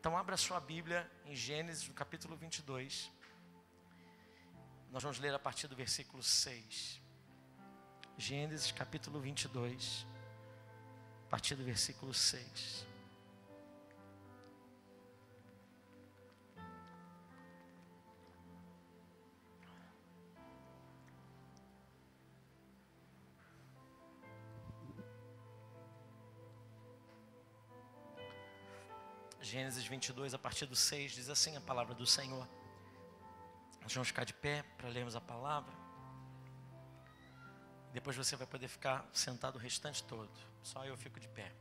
Então abra sua Bíblia em Gênesis, no capítulo 22. Nós vamos ler a partir do versículo 6. Gênesis, capítulo 22, a partir do versículo 6. Gênesis 22, a partir do 6, diz assim a palavra do Senhor. Nós vamos ficar de pé para lermos a palavra. Depois você vai poder ficar sentado o restante todo. Só eu fico de pé.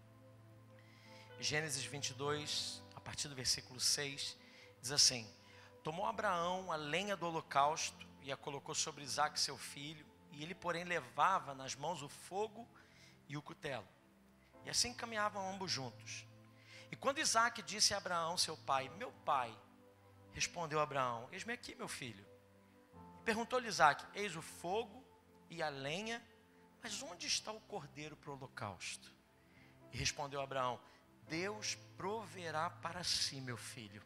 Gênesis 22, a partir do versículo 6, diz assim: Tomou Abraão a lenha do holocausto e a colocou sobre Isaque seu filho, e ele, porém, levava nas mãos o fogo e o cutelo. E assim caminhavam ambos juntos. E quando Isaque disse a Abraão, seu pai: Meu pai, respondeu Abraão: Eis-me aqui, meu filho. Perguntou-lhe Isaque: Eis o fogo e a lenha, mas onde está o cordeiro para o holocausto? E respondeu Abraão: Deus proverá para si, meu filho,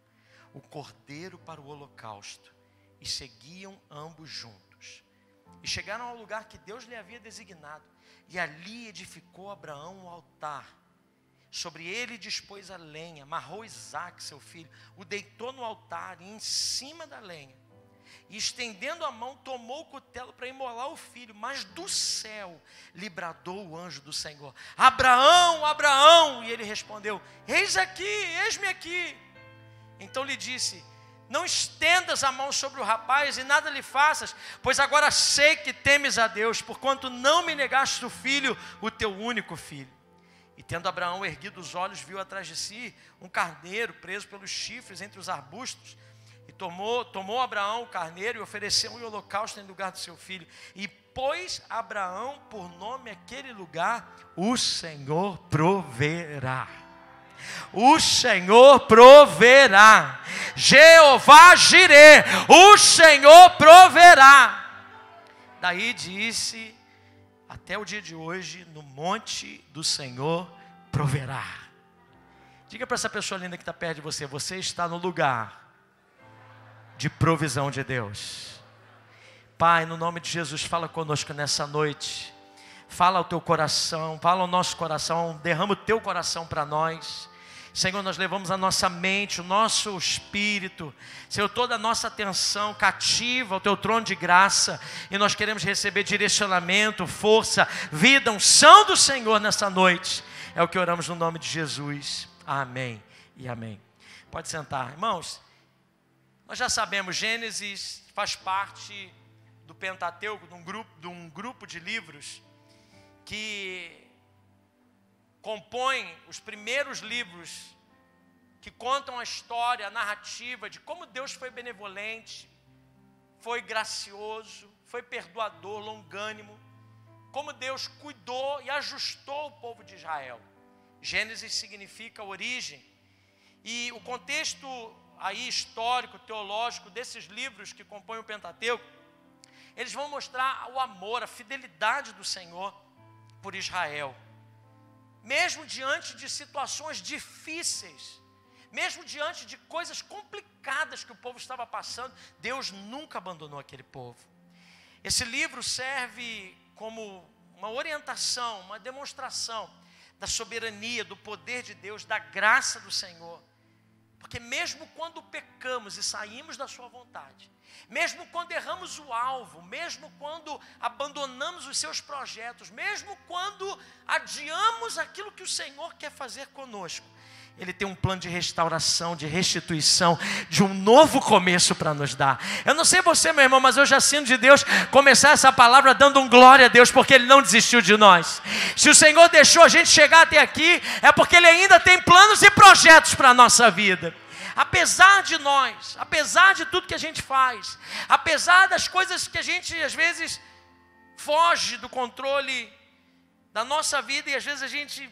o cordeiro para o holocausto. E seguiam ambos juntos. E chegaram ao lugar que Deus lhe havia designado. E ali edificou Abraão um altar. Sobre ele dispôs a lenha, amarrou Isaque, seu filho, o deitou no altar e em cima da lenha. E estendendo a mão, tomou o cutelo para imolar o filho. Mas do céu lhe bradou o anjo do Senhor: Abraão, Abraão! E ele respondeu: Eis aqui, eis-me aqui. Então lhe disse: Não estendas a mão sobre o rapaz e nada lhe faças, pois agora sei que temes a Deus, porquanto não me negaste o filho, o teu único filho. E tendo Abraão erguido os olhos, viu atrás de si um carneiro preso pelos chifres entre os arbustos. E tomou Abraão o carneiro e ofereceu um holocausto em lugar do seu filho. E pôs Abraão por nome aquele lugar: O Senhor proverá. O Senhor proverá. Jeová Jireh, o Senhor proverá. Daí disse: Até o dia de hoje, no monte do Senhor proverá. Diga para essa pessoa linda que está perto de você: você está no lugar de provisão de Deus. Pai, no nome de Jesus, fala conosco nessa noite. Fala ao teu coração, fala ao nosso coração, derrama o teu coração para nós. Senhor, nós levamos a nossa mente, o nosso espírito, Senhor, toda a nossa atenção cativa ao teu trono de graça, e nós queremos receber direcionamento, força, vida, unção do Senhor nessa noite. É o que oramos no nome de Jesus. Amém e amém. Pode sentar. Irmãos, nós já sabemos, Gênesis faz parte do Pentateuco, de um grupo de livros que compõem os primeiros livros que contam a história, a narrativa de como Deus foi benevolente, foi gracioso, foi perdoador, longânimo, como Deus cuidou e ajustou o povo de Israel. Gênesis significa origem, e o contexto aí histórico, teológico desses livros que compõem o Pentateuco, eles vão mostrar o amor, a fidelidade do Senhor por Israel. Mesmo diante de situações difíceis, mesmo diante de coisas complicadas que o povo estava passando, Deus nunca abandonou aquele povo. Esse livro serve como uma orientação, uma demonstração da soberania, do poder de Deus, da graça do Senhor. Porque mesmo quando pecamos e saímos da sua vontade, mesmo quando erramos o alvo, mesmo quando abandonamos os seus projetos, mesmo quando adiamos aquilo que o Senhor quer fazer conosco, Ele tem um plano de restauração, de restituição, de um novo começo para nos dar. Eu não sei você, meu irmão, mas eu já sinto de Deus começar essa palavra dando um glória a Deus, porque Ele não desistiu de nós. Se o Senhor deixou a gente chegar até aqui, é porque Ele ainda tem planos e projetos para a nossa vida. Apesar de nós, apesar de tudo que a gente faz, apesar das coisas que a gente às vezes foge do controle da nossa vida e às vezes a gente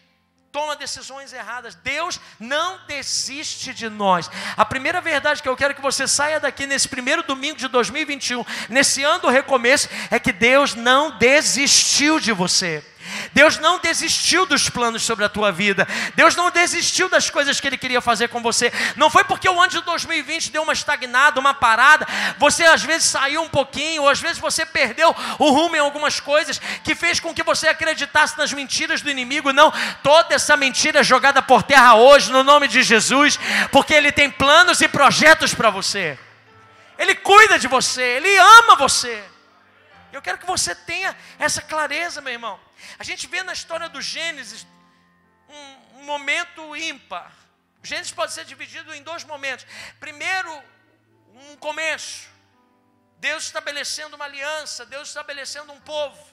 toma decisões erradas, Deus não desiste de nós. A primeira verdade que eu quero que você saia daqui nesse primeiro domingo de 2021, nesse ano do recomeço, é que Deus não desistiu de você. Deus não desistiu dos planos sobre a tua vida. Deus não desistiu das coisas que Ele queria fazer com você. Não foi porque o ano de 2020 deu uma estagnada, uma parada, você às vezes saiu um pouquinho, ou às vezes você perdeu o rumo em algumas coisas, que fez com que você acreditasse nas mentiras do inimigo. Não, toda essa mentira é jogada por terra hoje, no nome de Jesus, porque Ele tem planos e projetos para você. Ele cuida de você, Ele ama você. Eu quero que você tenha essa clareza, meu irmão. A gente vê na história do Gênesis um momento ímpar. O Gênesis pode ser dividido em dois momentos. Primeiro, um começo. Deus estabelecendo uma aliança, Deus estabelecendo um povo.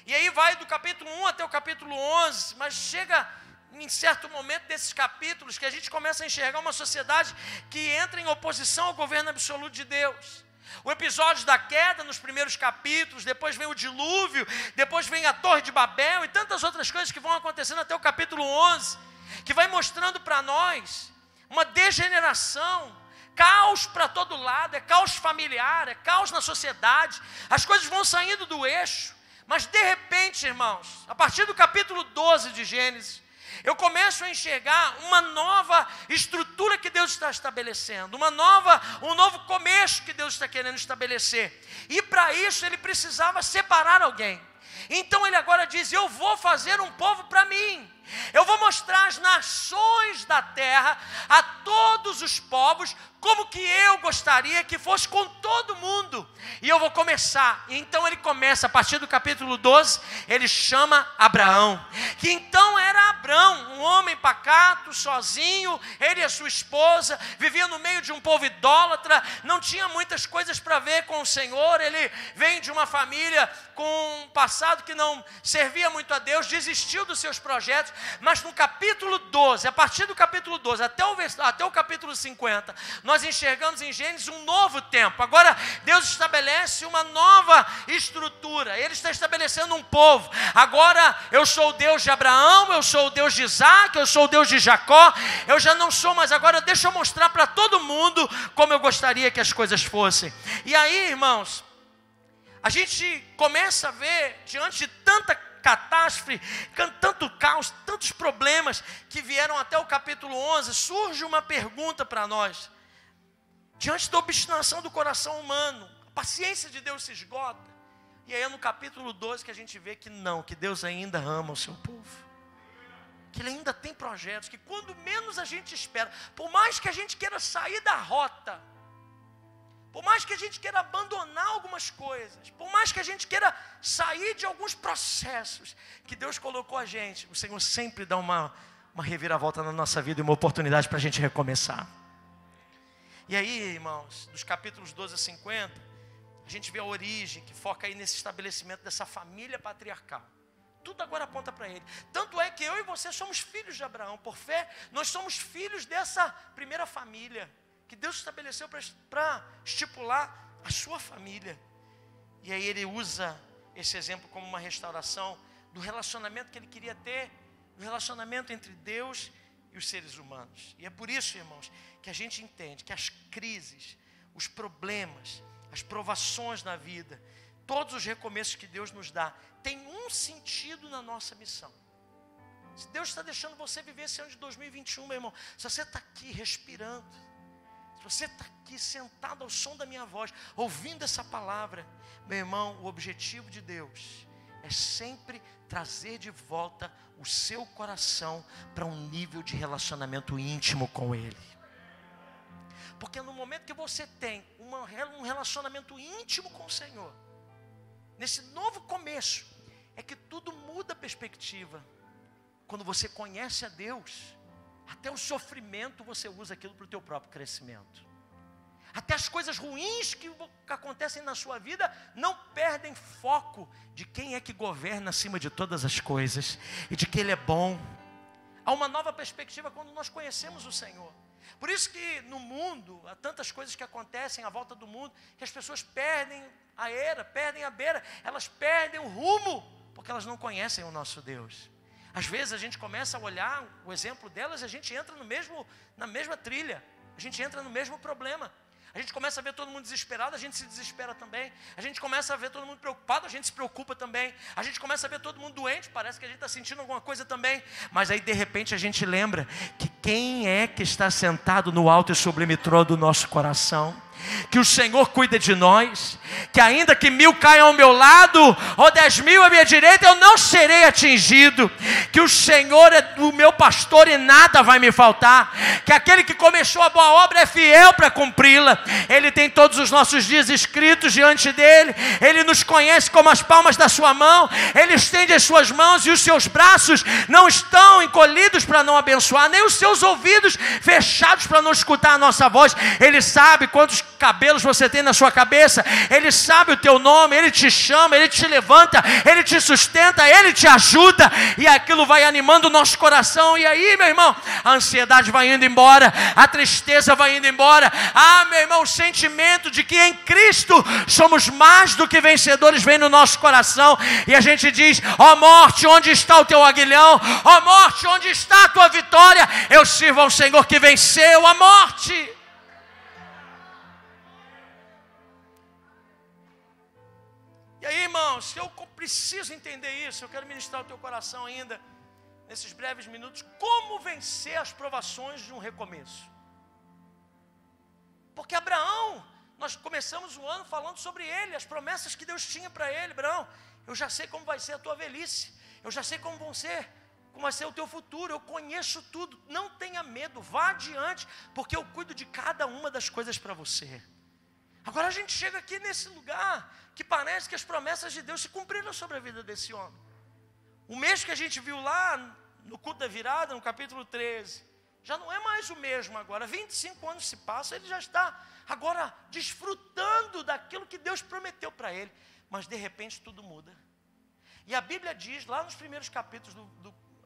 E aí vai do capítulo 1 até o capítulo 11, mas chega em certo momento desses capítulos que a gente começa a enxergar uma sociedade que entra em oposição ao governo absoluto de Deus. O episódio da queda nos primeiros capítulos, depois vem o dilúvio, depois vem a Torre de Babel e tantas outras coisas que vão acontecendo até o capítulo 11, que vai mostrando para nós uma degeneração, caos para todo lado, é caos familiar, é caos na sociedade, as coisas vão saindo do eixo, mas de repente, irmãos, a partir do capítulo 12 de Gênesis, eu começo a enxergar uma nova estrutura que Deus está estabelecendo, um novo começo que Deus está querendo estabelecer. E para isso Ele precisava separar alguém. Então Ele agora diz: eu vou fazer um povo para mim. Eu vou mostrar às nações da terra, a todos os povos, como que eu gostaria que fosse com todo mundo. E eu vou começar. Então Ele começa, a partir do capítulo 12, Ele chama Abraão. Que então era Abrão, um homem pacato, sozinho, ele e a sua esposa, vivia no meio de um povo idólatra, não tinha muitas coisas para ver com o Senhor. Ele vem de uma família com um passado que não servia muito a Deus, desistiu dos seus projetos. Mas no capítulo 12, a partir do capítulo 12 até o capítulo 50, nós enxergamos em Gênesis um novo tempo. Agora Deus estabelece uma nova estrutura. Ele está estabelecendo um povo. Agora eu sou o Deus de Abraão, eu sou o Deus de Isaac, eu sou o Deus de Jacó. Eu já não sou mais. Agora deixa eu mostrar para todo mundo como eu gostaria que as coisas fossem. E aí, irmãos, a gente começa a ver, diante de tanta catástrofe, tanto caos, tantos problemas que vieram até o capítulo 11, surge uma pergunta para nós. Diante da obstinação do coração humano, a paciência de Deus se esgota. E aí é no capítulo 12 que a gente vê que não, que Deus ainda ama o seu povo. Que Ele ainda tem projetos, que quando menos a gente espera, por mais que a gente queira sair da rota, por mais que a gente queira abandonar algumas coisas, por mais que a gente queira sair de alguns processos que Deus colocou a gente, o Senhor sempre dá uma reviravolta na nossa vida e uma oportunidade para a gente recomeçar. E aí, irmãos, dos capítulos 12 a 50, a gente vê a origem, que foca aí nesse estabelecimento dessa família patriarcal. Tudo agora aponta para Ele. Tanto é que eu e você somos filhos de Abraão. Por fé, nós somos filhos dessa primeira família que Deus estabeleceu para estipular a sua família. E aí Ele usa esse exemplo como uma restauração do relacionamento que Ele queria ter, do relacionamento entre Deus e os seres humanos. E é por isso, irmãos, que a gente entende que as crises, os problemas, as provações na vida, todos os recomeços que Deus nos dá, tem um sentido na nossa missão. Se Deus está deixando você viver esse ano de 2021, meu irmão, se você está aqui respirando, se você está aqui sentado ao som da minha voz, ouvindo essa palavra, meu irmão, o objetivo de Deus é sempre trazer de volta o seu coração para um nível de relacionamento íntimo com Ele. Porque no momento que você tem um relacionamento íntimo com o Senhor, nesse novo começo, é que tudo muda a perspectiva. Quando você conhece a Deus, até o sofrimento você usa aquilo para o teu próprio crescimento. Até as coisas ruins que acontecem na sua vida não perdem foco de quem é que governa acima de todas as coisas e de que Ele é bom. Há uma nova perspectiva quando nós conhecemos o Senhor. Por isso que no mundo, há tantas coisas que acontecem à volta do mundo, que as pessoas perdem a era, perdem a beira, elas perdem o rumo, porque elas não conhecem o nosso Deus. Às vezes a gente começa a olhar o exemplo delas e a gente entra na mesma trilha, a gente entra no mesmo problema. A gente começa a ver todo mundo desesperado, a gente se desespera também. A gente começa a ver todo mundo preocupado, a gente se preocupa também. A gente começa a ver todo mundo doente, parece que a gente está sentindo alguma coisa também. Mas aí de repente a gente lembra que quem é que está sentado no alto e sublime trono do nosso coração? Que o Senhor cuida de nós, que ainda que 1000 caiam ao meu lado, ou 10.000 à minha direita, eu não serei atingido, que o Senhor é o meu pastor e nada vai me faltar, que aquele que começou a boa obra é fiel para cumpri-la. Ele tem todos os nossos dias escritos diante dele, ele nos conhece como as palmas da sua mão, ele estende as suas mãos e os seus braços não estão encolhidos para não abençoar, nem os seus ouvidos fechados para não escutar a nossa voz. Ele sabe quantos cabelos você tem na sua cabeça, ele sabe o teu nome, ele te chama, ele te levanta, ele te sustenta, ele te ajuda, e aquilo vai animando o nosso coração. E aí, meu irmão, a ansiedade vai indo embora, a tristeza vai indo embora. Meu irmão, o sentimento de que em Cristo somos mais do que vencedores vem no nosso coração, e a gente diz: ó morte, onde está o teu aguilhão? Ó morte, onde está a tua vitória? Eu sirvo ao Senhor que venceu a morte. E aí, irmãos, se eu preciso entender isso, eu quero ministrar o teu coração ainda, nesses breves minutos, como vencer as provações de um recomeço. Porque Abraão, nós começamos o ano falando sobre ele, as promessas que Deus tinha para ele. Abraão, eu já sei como vai ser a tua velhice, eu já sei como vai ser o teu futuro, eu conheço tudo, não tenha medo, vá adiante, porque eu cuido de cada uma das coisas para você. Agora a gente chega aqui nesse lugar que parece que as promessas de Deus se cumpriram sobre a vida desse homem. O mês que a gente viu lá no culto da virada, no capítulo 13, já não é mais o mesmo agora. 25 anos se passam, ele já está agora desfrutando daquilo que Deus prometeu para ele. Mas de repente tudo muda. E a Bíblia diz lá nos primeiros capítulos,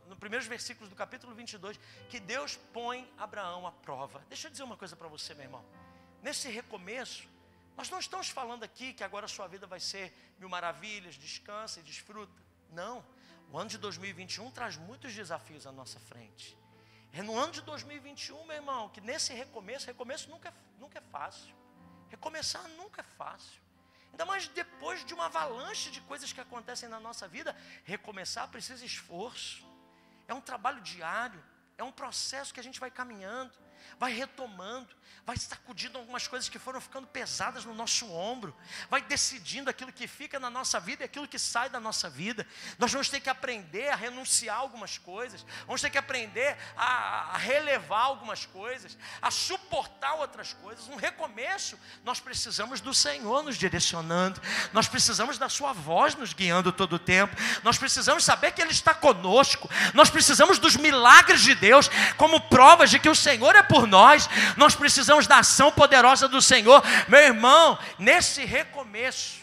nos primeiros versículos do capítulo 22, que Deus põe Abraão à prova. Deixa eu dizer uma coisa para você, meu irmão. Nesse recomeço, nós não estamos falando aqui que agora a sua vida vai ser 1000 maravilhas, descansa e desfruta. Não, o ano de 2021 traz muitos desafios à nossa frente. É no ano de 2021, meu irmão, que nesse recomeço nunca é fácil. Recomeçar nunca é fácil. Ainda mais depois de uma avalanche de coisas que acontecem na nossa vida, recomeçar precisa esforço. É um trabalho diário, é um processo que a gente vai caminhando, vai retomando, vai sacudindo algumas coisas que foram ficando pesadas no nosso ombro, vai decidindo aquilo que fica na nossa vida e aquilo que sai da nossa vida. Nós vamos ter que aprender a renunciar a algumas coisas, vamos ter que aprender a relevar algumas coisas, a suportar outras coisas. Um recomeço, nós precisamos do Senhor nos direcionando, nós precisamos da sua voz nos guiando todo o tempo, nós precisamos saber que Ele está conosco, nós precisamos dos milagres de Deus como provas de que o Senhor é por nós. Nós precisamos da ação poderosa do Senhor. Meu irmão, nesse recomeço,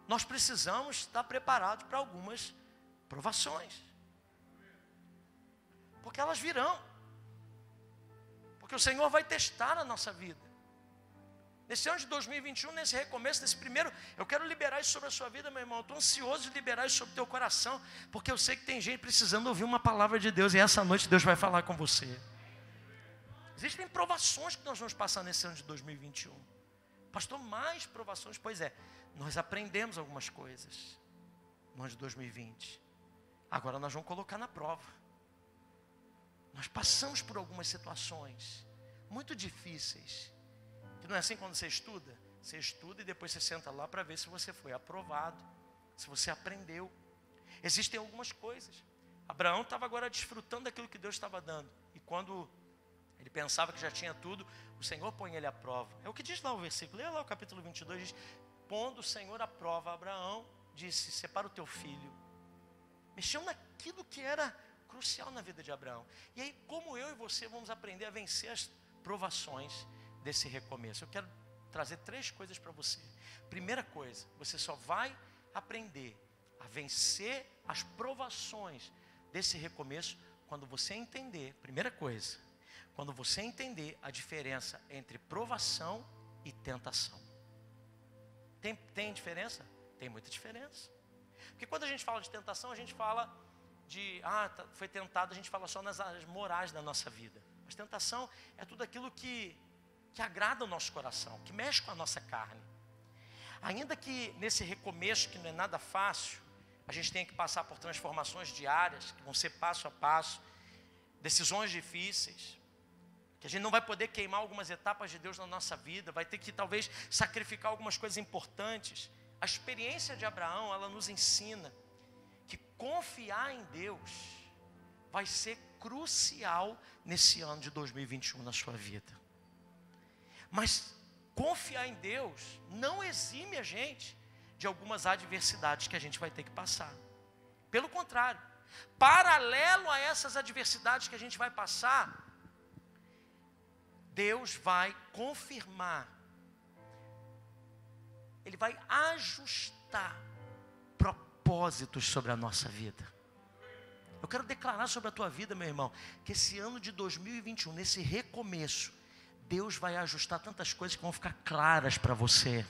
nós precisamos estar preparados para algumas provações, porque elas virão, porque o Senhor vai testar a nossa vida. Nesse ano de 2021, nesse recomeço, nesse primeiro, eu quero liberar isso sobre a sua vida, meu irmão. Eu estou ansioso de liberar isso sobre o teu coração, porque eu sei que tem gente precisando ouvir uma palavra de Deus, e essa noite Deus vai falar com você. Existem provações que nós vamos passar nesse ano de 2021. Pastor, mais provações? Pois é, nós aprendemos algumas coisas no ano de 2020. Agora nós vamos colocar na prova. Nós passamos por algumas situações muito difíceis. Que não é assim quando você estuda? Você estuda e depois você senta lá para ver se você foi aprovado, se você aprendeu. Existem algumas coisas. Abraão estava agora desfrutando daquilo que Deus estava dando. E quando ele pensava que já tinha tudo, o Senhor põe ele à prova. É o que diz lá o versículo, leia lá o capítulo 22, diz: pondo o Senhor à prova, Abraão disse: separa o teu filho. Mexeu naquilo que era crucial na vida de Abraão. E aí, como eu e você vamos aprender a vencer as provações desse recomeço? Eu quero trazer 3 coisas para você. Primeira coisa, você só vai aprender a vencer as provações desse recomeço quando você entender, primeira coisa, quando você entender a diferença entre provação e tentação. Tem diferença? Tem muita diferença. Porque quando a gente fala de tentação, a gente fala de, foi tentado, a gente fala só nas áreas morais da nossa vida. Mas tentação é tudo aquilo que que agrada o nosso coração, que mexe com a nossa carne. Ainda que nesse recomeço, que não é nada fácil, a gente tenha que passar por transformações diárias, que vão ser passo a passo, decisões difíceis, que a gente não vai poder queimar algumas etapas de Deus na nossa vida, vai ter que talvez sacrificar algumas coisas importantes. A experiência de Abraão, ela nos ensina que confiar em Deus vai ser crucial nesse ano de 2021 na sua vida. Mas confiar em Deus não exime a gente de algumas adversidades que a gente vai ter que passar. Pelo contrário, paralelo a essas adversidades que a gente vai passar, Deus vai confirmar, Ele vai ajustar propósitos sobre a nossa vida. Eu quero declarar sobre a tua vida, meu irmão, que esse ano de 2021, nesse recomeço, Deus vai ajustar tantas coisas que vão ficar claras para você.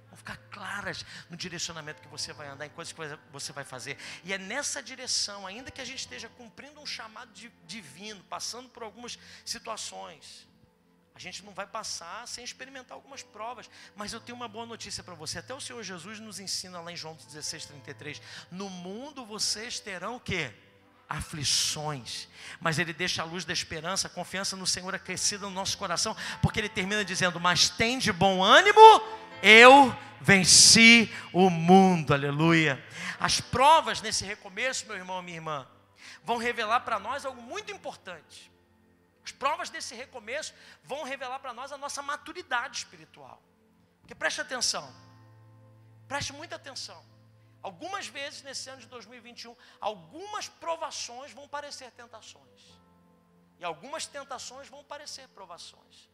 Vão ficar claras no direcionamento que você vai andar, em coisas que você vai fazer. E é nessa direção, ainda que a gente esteja cumprindo um chamado divino, passando por algumas situações, a gente não vai passar sem experimentar algumas provas. Mas eu tenho uma boa notícia para você. Até o Senhor Jesus nos ensina lá em João 16:33. No mundo vocês terão o quê? Aflições. Mas Ele deixa a luz da esperança, a confiança no Senhor aquecida no nosso coração. Porque Ele termina dizendo: mas tem de bom ânimo, eu venci o mundo. Aleluia. As provas nesse recomeço, meu irmão, minha irmã, vão revelar para nós algo muito importante. As provas desse recomeço vão revelar para nós a nossa maturidade espiritual. Porque preste atenção, preste muita atenção. Algumas vezes nesse ano de 2021, algumas provações vão parecer tentações. E algumas tentações vão parecer provações.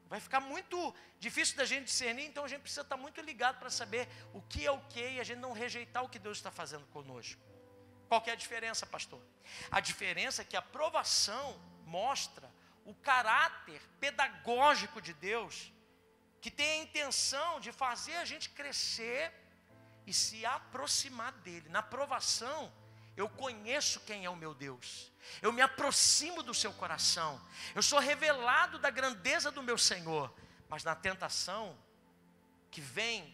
Vai ficar muito difícil da gente discernir, então a gente precisa estar muito ligado para saber o que é o que e a gente não rejeitar o que Deus está fazendo conosco. Qual que é a diferença, pastor? A diferença é que a provação mostra o caráter pedagógico de Deus, que tem a intenção de fazer a gente crescer e se aproximar dele. Na provação, eu conheço quem é o meu Deus, eu me aproximo do seu coração, eu sou revelado da grandeza do meu Senhor. Mas na tentação, que vem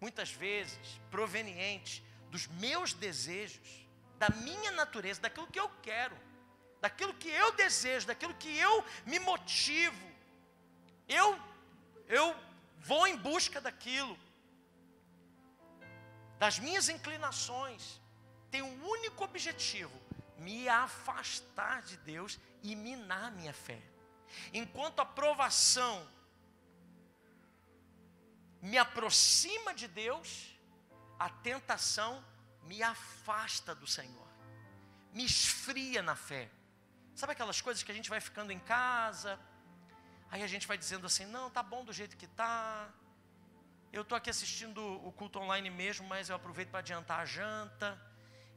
muitas vezes proveniente dos meus desejos, da minha natureza, daquilo que eu quero, daquilo que eu desejo, daquilo que eu me motivo, eu vou em busca daquilo, das minhas inclinações, tem um único objetivo: me afastar de Deus e minar a minha fé. Enquanto a provação me aproxima de Deus, a tentação me afasta do Senhor, me esfria na fé. Sabe aquelas coisas que a gente vai ficando em casa, aí a gente vai dizendo assim: não, tá bom do jeito que tá, eu estou aqui assistindo o culto online mesmo, mas eu aproveito para adiantar a janta,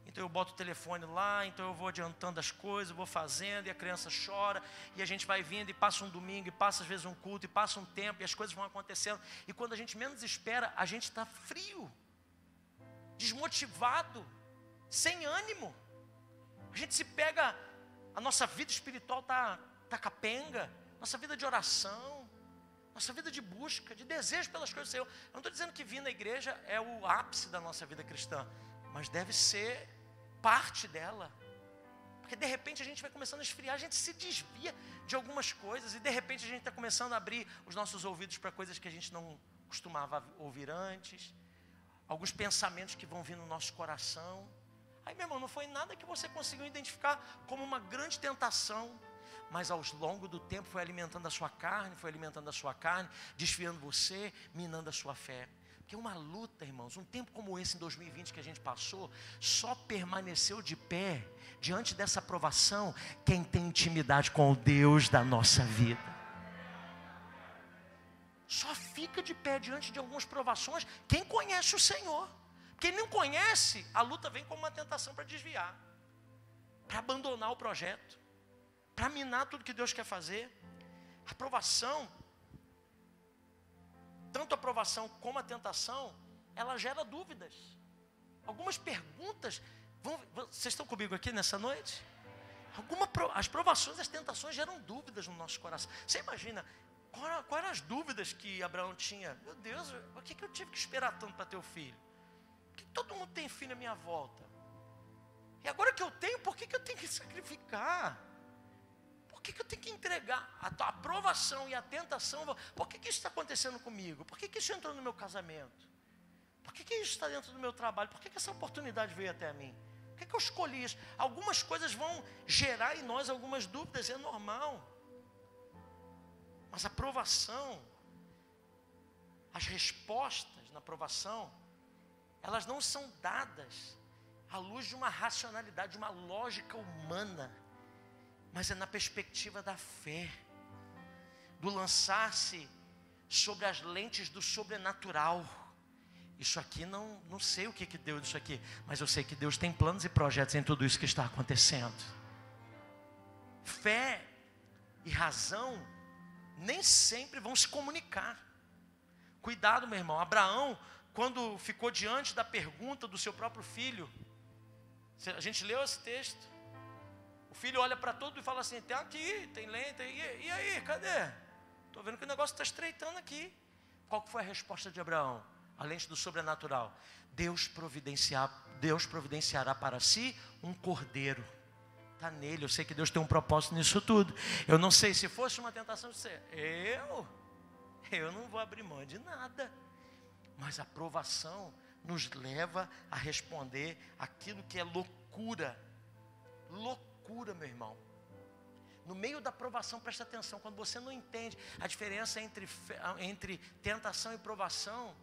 então eu boto o telefone lá, então eu vou adiantando as coisas, vou fazendo, e a criança chora, e a gente vai vindo, e passa um domingo, e passa às vezes um culto, e passa um tempo, e as coisas vão acontecendo, e quando a gente menos espera, a gente está frio, desmotivado, sem ânimo. A gente se pega, a nossa vida espiritual está capenga, nossa vida de oração, nossa vida de busca, de desejo pelas coisas do Senhor. Eu não estou dizendo que vir na igreja é o ápice da nossa vida cristã, mas deve ser parte dela. Porque de repente a gente vai começando a esfriar, a gente se desvia de algumas coisas, e de repente a gente está começando a abrir os nossos ouvidos para coisas que a gente não costumava ouvir antes, alguns pensamentos que vão vir no nosso coração. Aí, meu irmão, não foi nada que você conseguiu identificar como uma grande tentação, mas ao longo do tempo foi alimentando a sua carne, desfiando você, minando a sua fé. Porque uma luta, irmãos, um tempo como esse em 2020 que a gente passou, só permaneceu de pé diante dessa provação quem tem intimidade com o Deus da nossa vida. Só fica de pé diante de algumas provações quem conhece o Senhor. Quem não conhece, a luta vem como uma tentação para desviar, para abandonar o projeto, para minar tudo que Deus quer fazer. A provação, tanto a provação como a tentação, ela gera dúvidas. Algumas perguntas, vocês estão comigo aqui nessa noite? As provações, as tentações geram dúvidas no nosso coração. Você imagina, Quais eram as dúvidas que Abraão tinha? Meu Deus, por que eu tive que esperar tanto para ter o filho? Por que todo mundo tem filho à minha volta? E agora que eu tenho, por que eu tenho que sacrificar? Por que eu tenho que entregar a aprovação e a tentação? Por que isso está acontecendo comigo? Por que isso entrou no meu casamento? Por que isso está dentro do meu trabalho? Por que essa oportunidade veio até mim? Por que eu escolhi isso? Algumas coisas vão gerar em nós algumas dúvidas, é normal. Mas a aprovação, as respostas na aprovação, elas não são dadas à luz de uma racionalidade, de uma lógica humana, mas é na perspectiva da fé, do lançar-se sobre as lentes do sobrenatural. Isso aqui não sei o que deu disso aqui, mas eu sei que Deus tem planos e projetos em tudo isso que está acontecendo. Fé e razão nem sempre vão se comunicar. Cuidado, meu irmão. Abraão, quando ficou diante da pergunta do seu próprio filho, a gente leu esse texto, o filho olha para tudo e fala assim: tem aqui, tem lenta, e aí, cadê? Estou vendo que o negócio está estreitando aqui. Qual foi a resposta de Abraão? A lente do sobrenatural: Deus providenciará para si um cordeiro. Está nele, eu sei que Deus tem um propósito nisso tudo. Eu não sei, se fosse uma tentação de ser eu não vou abrir mão de nada. Mas a aprovação nos leva a responder aquilo que é loucura. Loucura, meu irmão. No meio da provação, presta atenção, quando você não entende a diferença entre tentação e provação,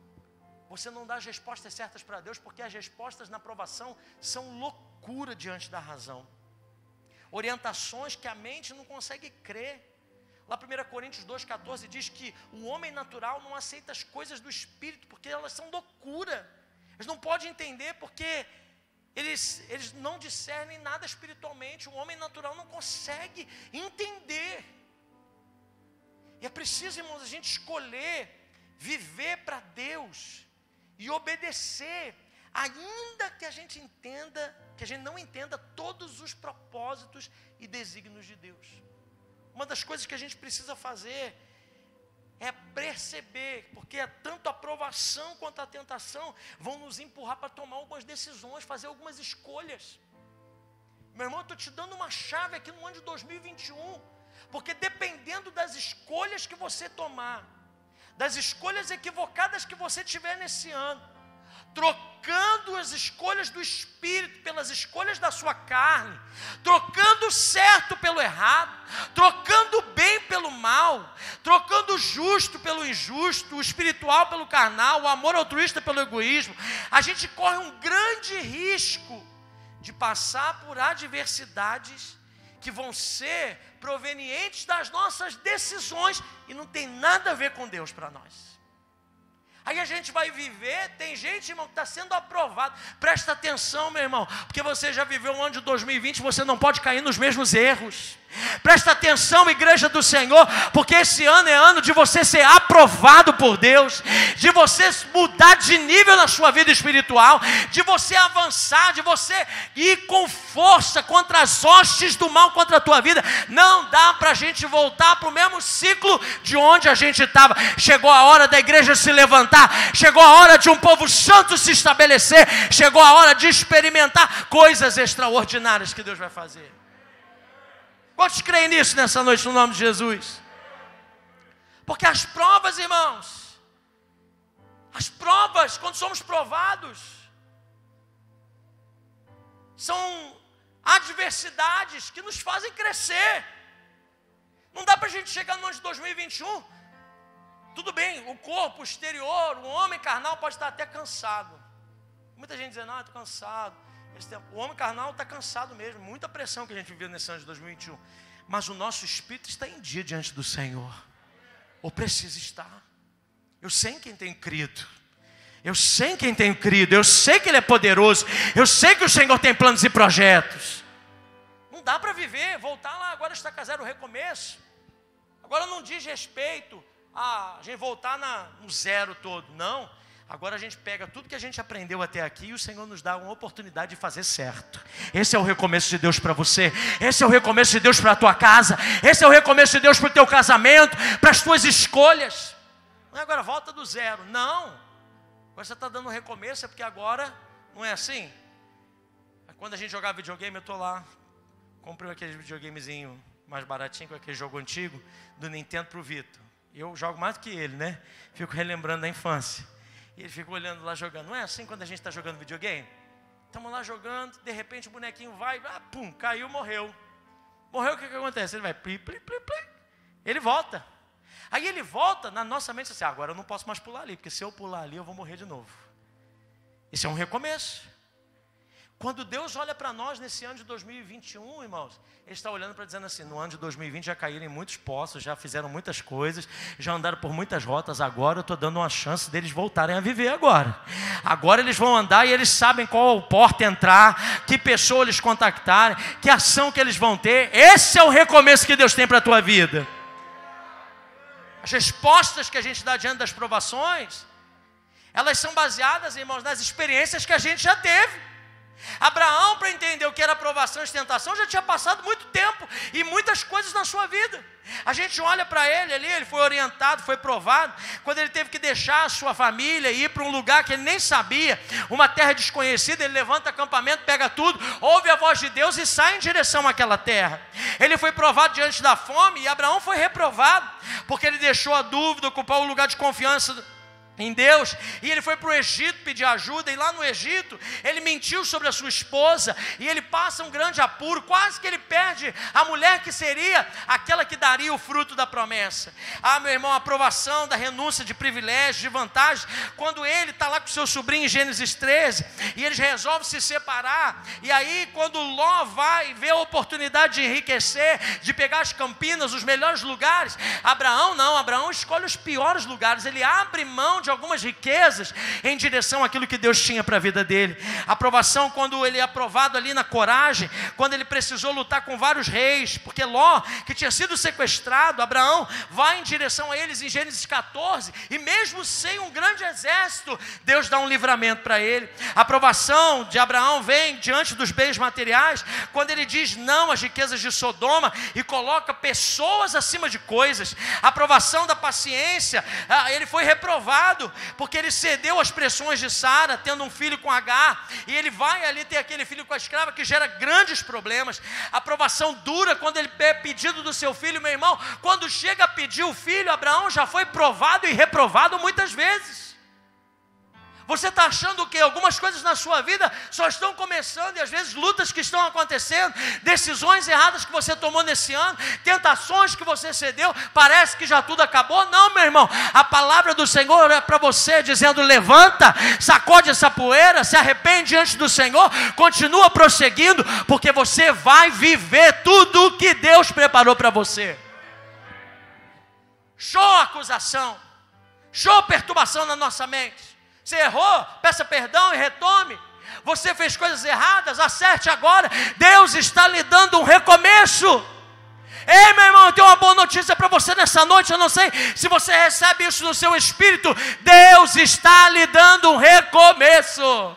você não dá as respostas certas para Deus, porque as respostas na provação são loucura diante da razão. Orientações que a mente não consegue crer. Lá 1 Coríntios 2,14 diz que o homem natural não aceita as coisas do Espírito, porque elas são loucura. Eles não podem entender porque eles não discernem nada espiritualmente. O homem natural não consegue entender. E é preciso, irmãos, a gente escolher viver para Deus e obedecer, ainda que a gente não entenda todos os propósitos e desígnios de Deus. Uma das coisas que a gente precisa fazer é perceber, porque tanto a aprovação quanto a tentação vão nos empurrar para tomar algumas decisões, fazer algumas escolhas. Meu irmão, eu estou te dando uma chave aqui no ano de 2021, porque dependendo das escolhas que você tomar, das escolhas equivocadas que você tiver nesse ano, trocando as escolhas do Espírito pelas escolhas da sua carne, trocando o certo pelo errado, trocando o bem pelo mal, trocando o justo pelo injusto, o espiritual pelo carnal, o amor altruísta pelo egoísmo, a gente corre um grande risco de passar por adversidades que vão ser provenientes das nossas decisões e não tem nada a ver com Deus para nós. Aí a gente vai viver, tem gente, irmão, que está sendo aprovado. Presta atenção, meu irmão, porque você já viveu um ano de 2020, você não pode cair nos mesmos erros. Presta atenção, igreja do Senhor, porque esse ano é ano de você ser aprovado por Deus, de você mudar de nível na sua vida espiritual, de você avançar, de você ir com força contra as hostes do mal contra a tua vida. Não dá para a gente voltar para o mesmo ciclo de onde a gente estava. Chegou a hora da igreja se levantar, chegou a hora de um povo santo se estabelecer, chegou a hora de experimentar coisas extraordinárias que Deus vai fazer. Quantos creem nisso nessa noite, no nome de Jesus? Porque as provas, irmãos, as provas, quando somos provados, são adversidades que nos fazem crescer. Não dá para a gente chegar no ano de 2021, tudo bem, o corpo, o exterior, o homem carnal pode estar até cansado. Muita gente dizendo: estou cansado. O homem carnal está cansado mesmo, muita pressão que a gente viveu nesse ano de 2021. Mas o nosso espírito está em dia diante do Senhor, ou precisa estar. Eu sei em quem tenho crido, eu sei em quem tenho crido, eu sei que Ele é poderoso, eu sei que o Senhor tem planos e projetos. Não dá para viver, voltar lá, agora está casado, o recomeço. Agora não diz respeito a gente voltar no zero todo, não. Agora a gente pega tudo que a gente aprendeu até aqui e o Senhor nos dá uma oportunidade de fazer certo. Esse é o recomeço de Deus para você. Esse é o recomeço de Deus para a tua casa. Esse é o recomeço de Deus para o teu casamento, para as tuas escolhas. Não é agora volta do zero. Não. Agora você está dando um recomeço, é porque agora não é assim. Quando a gente jogava videogame, eu estou lá. Comprei aquele videogamezinho mais baratinho, com aquele jogo antigo, do Nintendo para o Vitor. Eu jogo mais do que ele, né? Fico relembrando da infância. E ele fica olhando lá jogando. Não é assim quando a gente está jogando videogame? Estamos lá jogando, de repente o bonequinho vai, pum, caiu, morreu. Morreu, o que acontece? Ele vai, pli, pli, pli, pli. Ele volta. Aí ele volta, na nossa mente, assim, agora eu não posso mais pular ali, porque se eu pular ali eu vou morrer de novo. Isso é um recomeço. Quando Deus olha para nós nesse ano de 2021, irmãos, Ele está olhando para dizendo assim, no ano de 2020 já caíram em muitos poços, já fizeram muitas coisas, já andaram por muitas rotas, agora eu estou dando uma chance deles voltarem a viver agora. Agora eles vão andar e eles sabem qual porta entrar, que pessoa eles contactarem, que ação que eles vão ter. Esse é o recomeço que Deus tem para a tua vida. As respostas que a gente dá diante das provações, elas são baseadas, irmãos, nas experiências que a gente já teve. Abraão, para entender o que era provação e tentação, já tinha passado muito tempo e muitas coisas na sua vida. A gente olha para ele ali, ele foi orientado, foi provado. Quando ele teve que deixar a sua família e ir para um lugar que ele nem sabia, uma terra desconhecida, ele levanta acampamento, pega tudo, ouve a voz de Deus e sai em direção àquela terra. Ele foi provado diante da fome e Abraão foi reprovado, porque ele deixou a dúvida ocupar o lugar de confiança em Deus, e ele foi para o Egito pedir ajuda, e lá no Egito, ele mentiu sobre a sua esposa, e ele passa um grande apuro, quase que ele perde a mulher que seria aquela que daria o fruto da promessa. Meu irmão, a aprovação da renúncia de privilégios, de vantagens, quando ele está lá com seu sobrinho em Gênesis 13, e eles resolvem se separar, e aí quando Ló vai ver a oportunidade de enriquecer, de pegar as campinas, os melhores lugares, Abraão escolhe os piores lugares, ele abre mão de algumas riquezas em direção àquilo que Deus tinha para a vida dele. A aprovação, quando ele é aprovado ali na coragem, quando ele precisou lutar com vários reis, porque Ló, que tinha sido sequestrado, Abraão vai em direção a eles em Gênesis 14, e mesmo sem um grande exército, Deus dá um livramento para ele. A aprovação de Abraão vem diante dos bens materiais, quando ele diz não às riquezas de Sodoma e coloca pessoas acima de coisas. A aprovação da paciência, ele foi reprovado porque ele cedeu às pressões de Sara, tendo um filho com Agar, e ele vai ali ter aquele filho com a escrava que gera grandes problemas. A aprovação dura quando ele pede pedido do seu filho. Meu irmão, quando chega a pedir o filho, Abraão já foi provado e reprovado muitas vezes. Você está achando que algumas coisas na sua vida só estão começando, e às vezes lutas que estão acontecendo, decisões erradas que você tomou nesse ano, tentações que você cedeu, parece que já tudo acabou. Não, meu irmão, a palavra do Senhor é para você, dizendo: levanta, sacode essa poeira, se arrepende diante do Senhor, continua prosseguindo, porque você vai viver tudo o que Deus preparou para você. Show acusação, show perturbação na nossa mente. Você errou, peça perdão e retome. Você fez coisas erradas, acerte agora. Deus está lhe dando um recomeço. Ei, meu irmão, eu tenho uma boa notícia para você nessa noite. Eu não sei se você recebe isso no seu espírito. Deus está lhe dando um recomeço.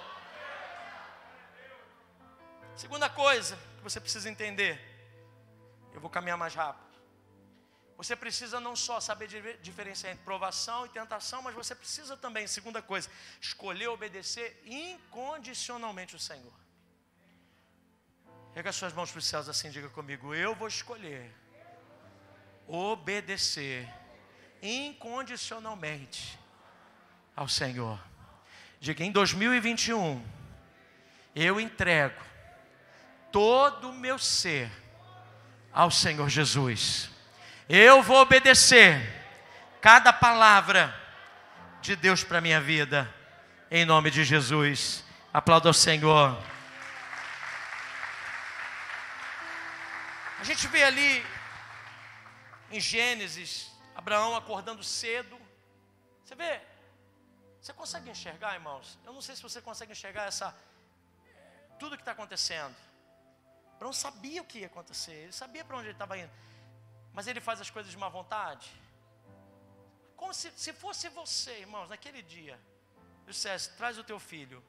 Segunda coisa que você precisa entender. Eu vou caminhar mais rápido. Você precisa não só saber diferenciar entre provação e tentação, mas você precisa também, segunda coisa, escolher obedecer incondicionalmente o Senhor. Pega as suas mãos para os céus assim, diga comigo: eu vou escolher obedecer incondicionalmente ao Senhor. Diga: em 2021, eu entrego todo o meu ser ao Senhor Jesus. Eu vou obedecer cada palavra de Deus para a minha vida, em nome de Jesus. Aplauda ao Senhor. A gente vê ali em Gênesis, Abraão acordando cedo. Você vê? Você consegue enxergar, irmãos? Eu não sei se você consegue enxergar tudo que está acontecendo. Abraão sabia o que ia acontecer, ele sabia para onde ele estava indo. Mas ele faz as coisas de má vontade. Como se fosse você, irmãos, naquele dia. eu dissesse, traz o teu filho.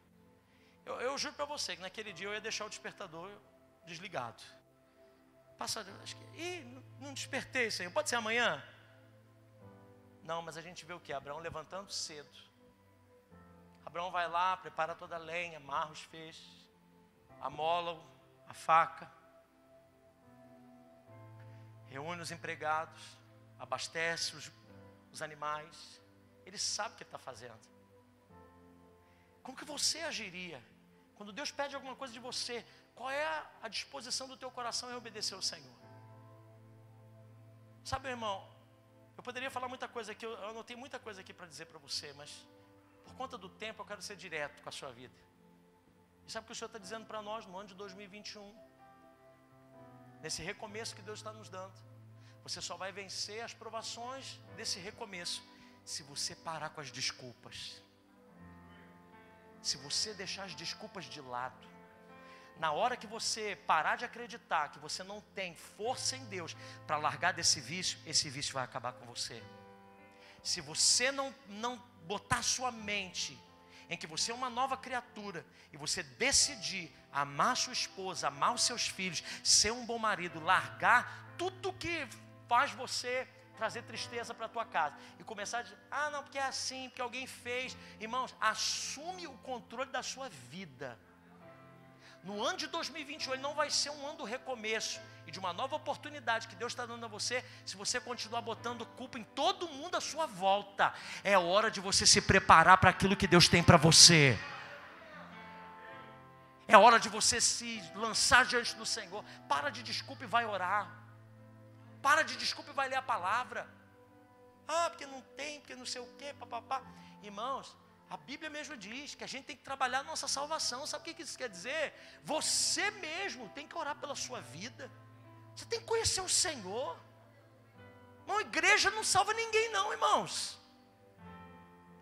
Eu juro para você que naquele dia eu ia deixar o despertador desligado. Acho que, não despertei, Senhor. Pode ser amanhã? Não, mas a gente vê o que? Abraão levantando cedo. Abraão vai lá, prepara toda a lenha, amarra os feixes, amola a faca, reúne os empregados, abastece os animais. Ele sabe o que ele está fazendo. Como que você agiria? Quando Deus pede alguma coisa de você, qual é a disposição do teu coração em obedecer ao Senhor? Sabe, irmão, eu poderia falar muita coisa aqui, eu anotei muita coisa aqui para dizer para você, mas por conta do tempo eu quero ser direto com a sua vida. E sabe o que o Senhor está dizendo para nós no ano de 2021? Nesse recomeço que Deus está nos dando. Você só vai vencer as provações desse recomeço se você parar com as desculpas. Se você deixar as desculpas de lado. Na hora que você parar de acreditar que você não tem força em Deus para largar desse vício, esse vício vai acabar com você. Se você não botar sua mente em que você é uma nova criatura e você decidir amar sua esposa, amar os seus filhos, ser um bom marido, largar tudo que faz você trazer tristeza para a tua casa e começar a dizer, não, porque é assim, porque alguém fez. Irmãos, assume o controle da sua vida. No ano de 2021, ele não vai ser um ano do recomeço e de uma nova oportunidade que Deus está dando a você, se você continuar botando culpa em todo mundo à sua volta. É hora de você se preparar para aquilo que Deus tem para você. É hora de você se lançar diante do Senhor. Para de desculpa e vai orar. Para de desculpa e vai ler a palavra. Porque não tem, porque não sei o quê, papapá. Irmãos, a Bíblia mesmo diz que a gente tem que trabalhar a nossa salvação. Sabe o que isso quer dizer? Você mesmo tem que orar pela sua vida. Você tem que conhecer o Senhor. Uma igreja não salva ninguém não, irmãos.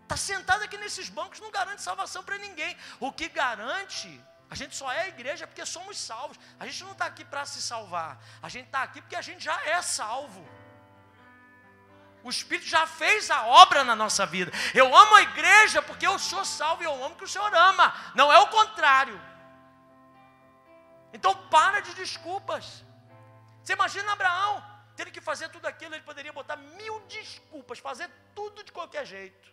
Está sentado aqui nesses bancos não garante salvação para ninguém. O que garante, a gente só é igreja porque somos salvos. A gente não está aqui para se salvar. A gente está aqui porque a gente já é salvo. O Espírito já fez a obra na nossa vida. Eu amo a igreja porque eu sou salvo e eu amo que o Senhor ama. Não é o contrário. Então para de desculpas. Você imagina Abraão tendo que fazer tudo aquilo, ele poderia botar 1000 desculpas, fazer tudo de qualquer jeito.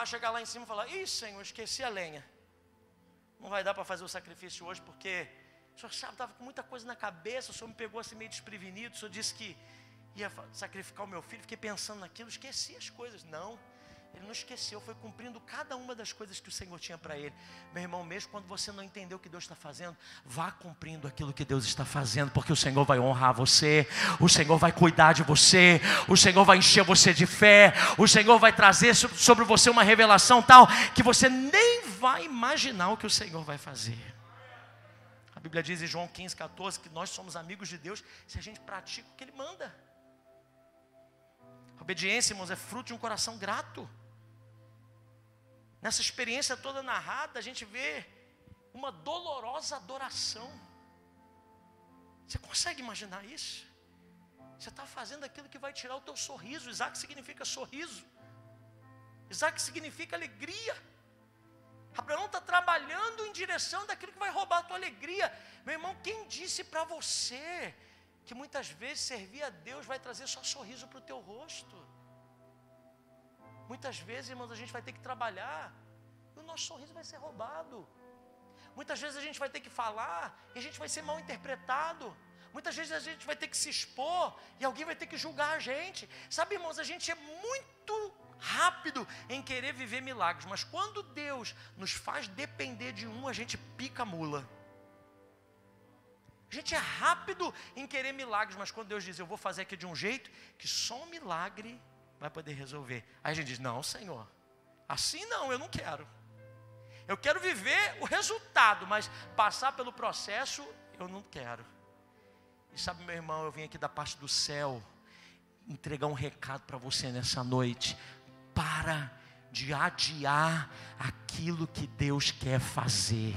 Chegar lá em cima e falar, Senhor, esqueci a lenha. Não vai dar para fazer o sacrifício hoje porque o Senhor sabe, estava com muita coisa na cabeça, o Senhor me pegou assim meio desprevenido, o Senhor disse que ia sacrificar o meu filho, fiquei pensando naquilo, esqueci as coisas. Não, ele não esqueceu, foi cumprindo cada uma das coisas que o Senhor tinha para ele. Meu irmão, mesmo quando você não entendeu o que Deus está fazendo, vá cumprindo aquilo que Deus está fazendo, porque o Senhor vai honrar você, o Senhor vai cuidar de você, o Senhor vai encher você de fé, o Senhor vai trazer sobre você uma revelação tal, que você nem vai imaginar o que o Senhor vai fazer. A Bíblia diz em João 15:14 que nós somos amigos de Deus se a gente pratica o que Ele manda. A obediência, irmãos, é fruto de um coração grato. Nessa experiência toda narrada, a gente vê uma dolorosa adoração. Você consegue imaginar isso? Você está fazendo aquilo que vai tirar o teu sorriso. Isaac significa sorriso. Isaac significa alegria. Abraão está trabalhando em direção daquilo que vai roubar a tua alegria. Meu irmão, quem disse para você que muitas vezes servir a Deus vai trazer só sorriso para o teu rosto? Muitas vezes, irmãos, a gente vai ter que trabalhar e o nosso sorriso vai ser roubado. Muitas vezes a gente vai ter que falar e a gente vai ser mal interpretado. Muitas vezes a gente vai ter que se expor e alguém vai ter que julgar a gente. Sabe, irmãos, a gente é muito rápido em querer viver milagres, mas quando Deus nos faz depender de a gente pica a mula. A gente é rápido em querer milagres, mas quando Deus diz, eu vou fazer aqui de um jeito que só um milagre vai poder resolver. Aí a gente diz, não, Senhor, assim não, eu não quero. Eu quero viver o resultado, mas passar pelo processo, eu não quero. E sabe, meu irmão, eu vim aqui da parte do céu entregar um recado para você nessa noite. Para de adiar aquilo que Deus quer fazer.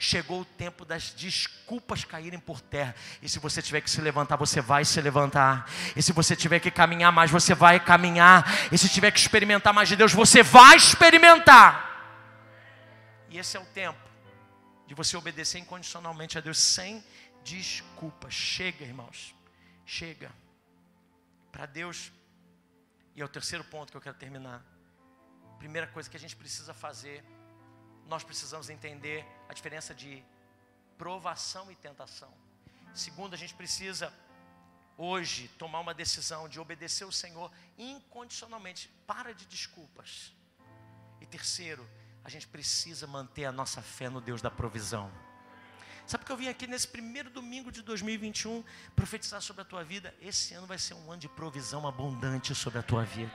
chegou o tempo das desculpas caírem por terra. E se você tiver que se levantar, você vai se levantar. E se você tiver que caminhar mais, você vai caminhar. E se tiver que experimentar mais de Deus, você vai experimentar. E esse é o tempo de você obedecer incondicionalmente a Deus, sem desculpas. Chega, irmãos, chega. Para Deus, e é o terceiro ponto que eu quero terminar. Primeira coisa que a gente precisa fazer, nós precisamos entender a diferença de provação e tentação. Segundo, a gente precisa hoje tomar uma decisão de obedecer o Senhor incondicionalmente. Para de desculpas. E terceiro, a gente precisa manter a nossa fé no Deus da provisão. Sabe que eu vim aqui nesse primeiro domingo de 2021 profetizar sobre a tua vida? Esse ano vai ser um ano de provisão abundante sobre a tua vida.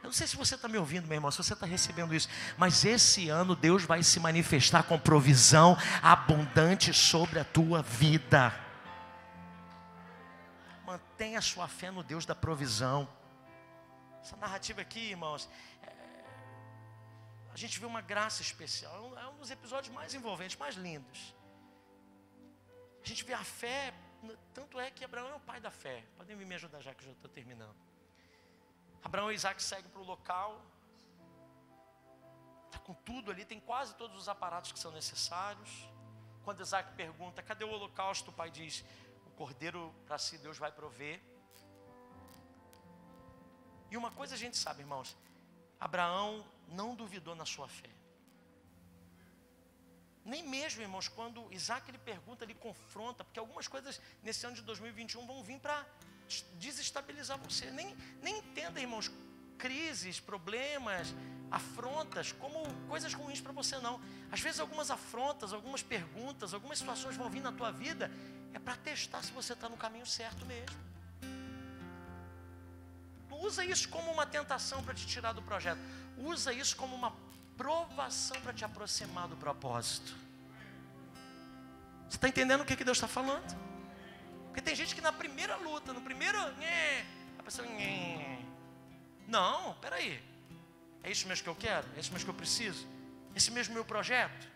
Eu não sei se você está me ouvindo, meu irmão, se você está recebendo isso, mas esse ano Deus vai se manifestar com provisão abundante sobre a tua vida. Mantenha a sua fé no Deus da provisão. Essa narrativa aqui, irmãos, a gente vê uma graça especial. É um dos episódios mais envolventes, mais lindos. A gente vê a fé, tanto é que Abraão é o pai da fé. Podem me ajudar já que eu já estou terminando. Abraão e Isaac seguem para o local. Está com tudo ali, tem quase todos os aparatos que são necessários. Quando Isaac pergunta, cadê o holocausto? O pai diz, o cordeiro para si Deus vai prover. E uma coisa a gente sabe, irmãos, Abraão não duvidou na sua fé. Nem mesmo, irmãos, quando Isaac ele pergunta, ele confronta, porque algumas coisas nesse ano de 2021 vão vir para desestabilizar você. Nem entenda, irmãos, crises, problemas, afrontas como coisas ruins para você, não. Às vezes algumas afrontas, algumas perguntas, algumas situações vão vir na tua vida, é para testar se você está no caminho certo mesmo. Não usa isso como uma tentação para te tirar do projeto. Usa isso como uma provação para te aproximar do propósito. Você está entendendo o que Deus está falando? Porque tem gente que na primeira luta, no primeiro a pessoa não, peraí, é isso mesmo que eu quero? É isso mesmo que eu preciso? Esse mesmo meu projeto?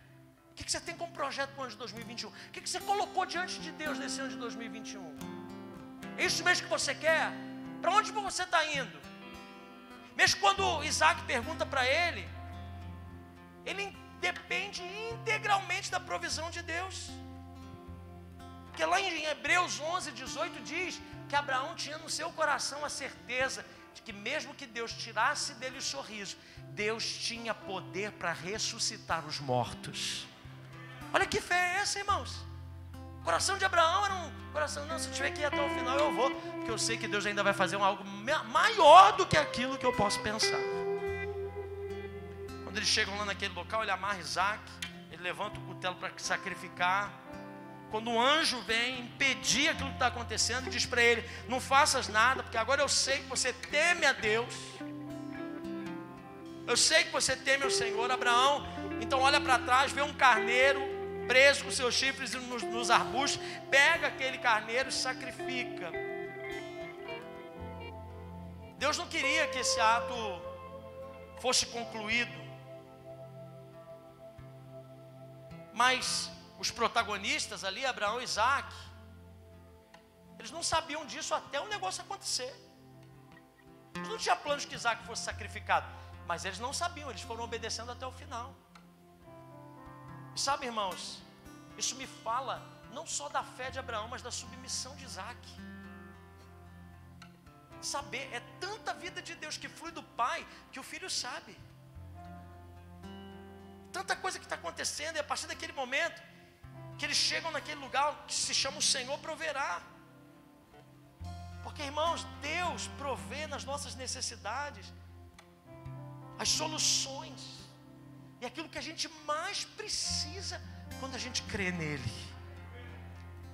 O que você tem como projeto para o ano de 2021? O que você colocou diante de Deus nesse ano de 2021? É isso mesmo que você quer? Para onde você está indo? Mesmo quando Isaac pergunta para ele depende integralmente da provisão de Deus. Porque lá em Hebreus 11, 18 diz que Abraão tinha no seu coração a certeza de que mesmo que Deus tirasse dele o sorriso, Deus tinha poder para ressuscitar os mortos. Olha que fé é essa, irmãos? O coração de Abraão era um coração, não, se eu tiver que ir até o final eu vou, porque eu sei que Deus ainda vai fazer algo maior do que aquilo que eu posso pensar. Quando eles chegam lá naquele local, ele amarra Isaac, ele levanta o cutelo para sacrificar. Quando o anjo vem impedir aquilo que está acontecendo, diz para ele, não faças nada, porque agora eu sei que você teme a Deus. Eu sei que você teme o Senhor. Abraão, então olha para trás, vê um carneiro preso com seus chifres nos arbustos, pega aquele carneiro e sacrifica. Deus não queria que esse ato fosse concluído, mas os protagonistas ali, Abraão e Isaac, eles não sabiam disso até o negócio acontecer. Eles não tinham planos que Isaac fosse sacrificado, mas eles não sabiam, eles foram obedecendo até o final. E sabe, irmãos, isso me fala não só da fé de Abraão, mas da submissão de Isaac. Saber, é tanta vida de Deus que flui do pai, que o filho sabe. Tanta coisa que está acontecendo, e a partir daquele momento que eles chegam naquele lugar que se chama o Senhor proverá. Porque, irmãos, Deus provê nas nossas necessidades as soluções e aquilo que a gente mais precisa quando a gente crê nele.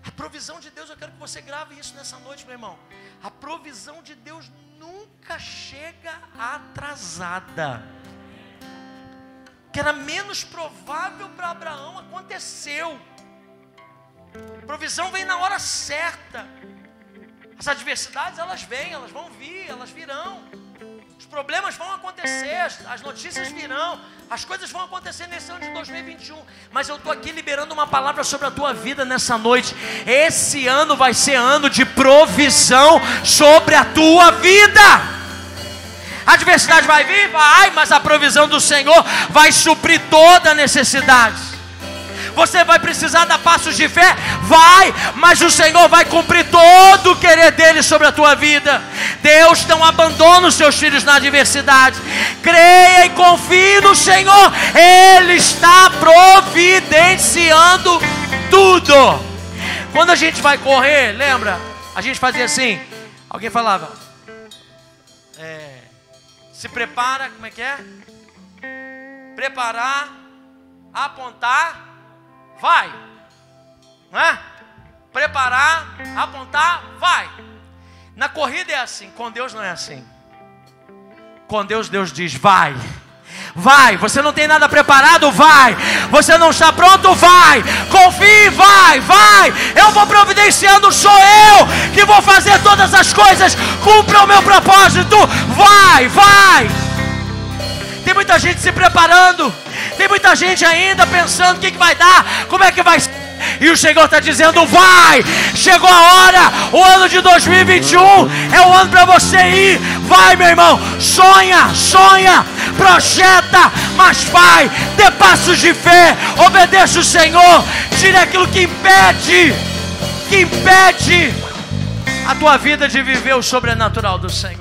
A provisão de Deus, eu quero que você grave isso nessa noite, meu irmão. A provisão de Deus nunca chega atrasada. Que era menos provável para Abraão, aconteceu. A provisão vem na hora certa. As adversidades, elas vêm, elas vão vir, elas virão. Os problemas vão acontecer, as notícias virão, as coisas vão acontecer nesse ano de 2021. Mas eu estou aqui liberando uma palavra sobre a tua vida nessa noite. Esse ano vai ser ano de provisão sobre a tua vida. A adversidade vai vir? Vai, mas a provisão do Senhor vai suprir toda a necessidade. Você vai precisar dar passos de fé? Vai, mas o Senhor vai cumprir todo o querer dele sobre a tua vida. Deus não abandona os seus filhos na adversidade. Creia e confie no Senhor. Ele está providenciando tudo. Quando a gente vai correr, lembra? A gente fazia assim. Alguém falava: se prepara, como é que é? Preparar, apontar, vai, não é? Preparar, apontar, vai. Na corrida é assim, com Deus não é assim. Com Deus, Deus diz: vai, vai. Você não tem nada preparado? Vai. Você não está pronto? Vai. Confie, vai, vai. Eu vou providenciando, sou eu que vou fazer todas as coisas. Cumpra o meu propósito. Vai, vai. Tem muita gente se preparando. Tem muita gente ainda pensando o que vai dar, como é que vai ser. E o Senhor está dizendo: vai, chegou a hora. O ano de 2021 é o ano para você ir. Vai, meu irmão, sonha, sonha, projeta, mas vai, dê passos de fé, obedeça o Senhor, tire aquilo que impede a tua vida de viver o sobrenatural do Senhor.